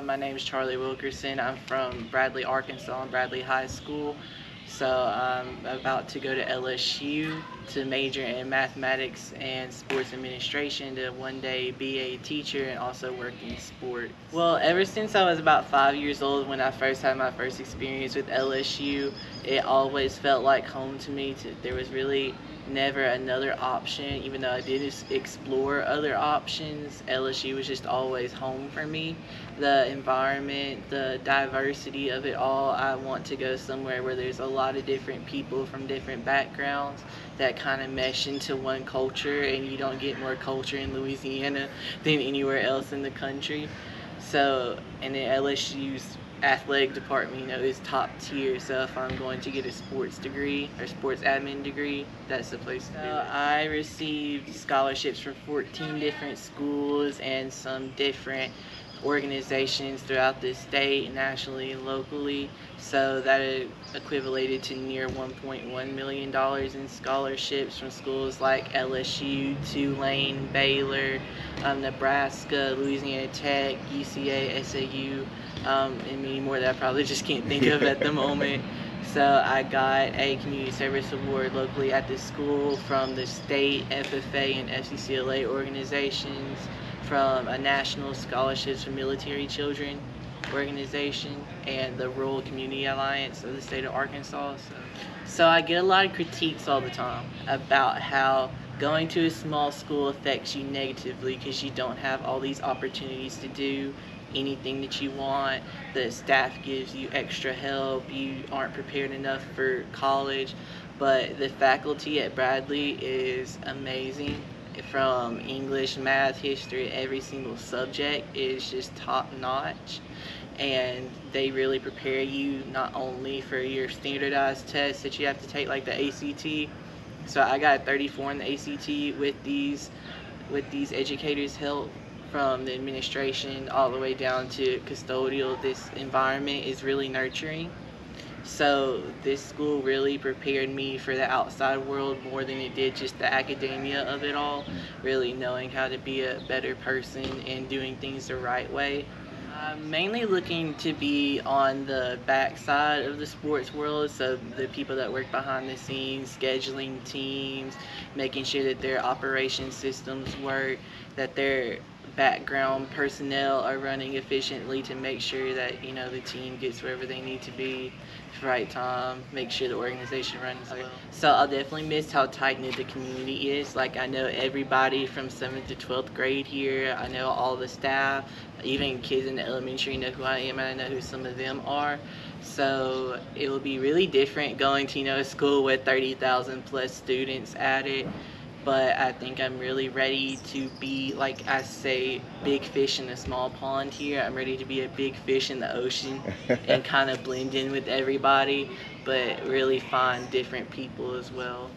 My name is Charlie Wilkerson. I'm from Bradley, Arkansas, and Bradley High School. So I'm about to go to LSU to major in mathematics and sports administration to one day be a teacher and also work in sport. Well, ever since I was about 5 years old when I first had my first experience with LSU, it always felt like home to me. There was really never another option. Even though I did explore other options, LSU was just always home for me. The environment, the diversity of it all. I want to go somewhere where there's a lot of different people from different backgrounds that kind of mesh into one culture, and you don't get more culture in Louisiana than anywhere else in the country. So, and then LSU's athletic department, is top tier. So if I'm going to get a sports degree or sports admin degree, that's the place to do it. I received scholarships from 14 different schools and some different organizations throughout the state, nationally and locally. So that equivalated to near $1.1 million in scholarships from schools like LSU, Tulane, Baylor, Nebraska, Louisiana Tech, UCA, SAU, and many more that I probably just can't think of at the moment. So I got a community service award locally at the school from the state FFA and FCCLA organizations, from a National Scholarships for Military Children organization, and the Rural Community Alliance of the state of Arkansas. So I get a lot of critiques all the time about how going to a small school affects you negatively because you don't have all these opportunities to do anything that you want. The staff gives you extra help. You aren't prepared enough for college. But the faculty at Bradley is amazing. From English, math, history, every single subject is just top notch. And they really prepare you not only for your standardized tests that you have to take, like the ACT. So I got a 34 in the ACT with these educators' help, from the administration all the way down to custodial. This environment is really nurturing. So this school really prepared me for the outside world more than it did just the academia of it all, really knowing how to be a better person and doing things the right way. I'm mainly looking to be on the backside of the sports world, so the people that work behind the scenes, scheduling teams, making sure that their operation systems work, that their background personnel are running efficiently to make sure that the team gets wherever they need to be at the right time, make sure the organization runs well. So I'll definitely miss how tight knit the community is. Like, I know everybody from 7th to 12th grade here. I know all the staff, even kids in the elementary know who I am, and I know who some of them are. So it will be really different going to a school with 30,000 plus students at it. But I think I'm really ready to be, like I say, big fish in a small pond here. I'm ready to be a big fish in the ocean and kind of blend in with everybody, but really find different people as well.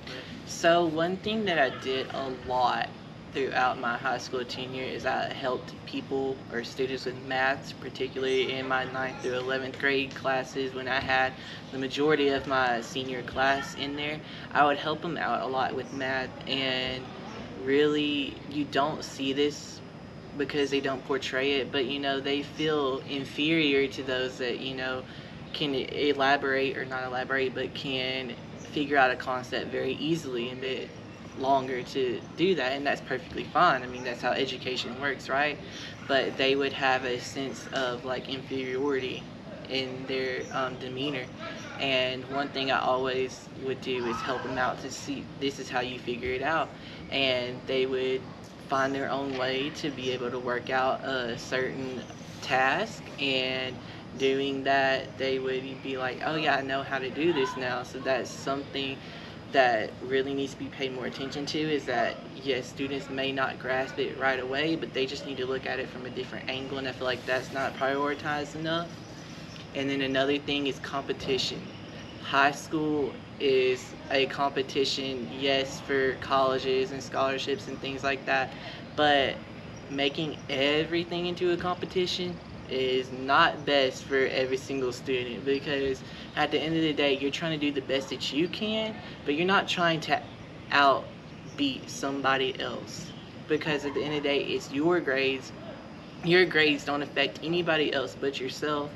So one thing that I did a lot throughout my high school tenure is I helped people or students with maths, particularly in my 9th through 11th grade classes. When I had the majority of my senior class in there, I would help them out a lot with math. And really, you don't see this because they don't portray it, but they feel inferior to those that can elaborate, or not elaborate, but can figure out a concept very easily and bit longer to do that, and that's perfectly fine. I mean, that's how education works, right? But they would have a sense of like inferiority in their demeanor. And one thing I always would do is help them out to see, this is how you figure it out. And they would find their own way to be able to work out a certain task, and doing that they would be like, oh yeah, I know how to do this now. So that's something that really needs to be paid more attention to, is that yes, students may not grasp it right away, but they just need to look at it from a different angle, and I feel like that's not prioritized enough. And then another thing is competition. High school is a competition, yes, for colleges and scholarships and things like that, but making everything into a competition is not best for every single student, because at the end of the day, you're trying to do the best that you can, but you're not trying to outbeat somebody else, because at the end of the day, it's your grades your grades don't affect anybody else but yourself.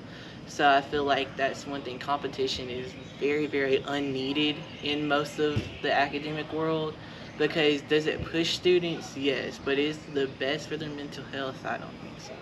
So I feel like that's one thing. Competition is very, very unneeded in most of the academic world, because does it push students? Yes, but is the best for their mental health? I don't think so.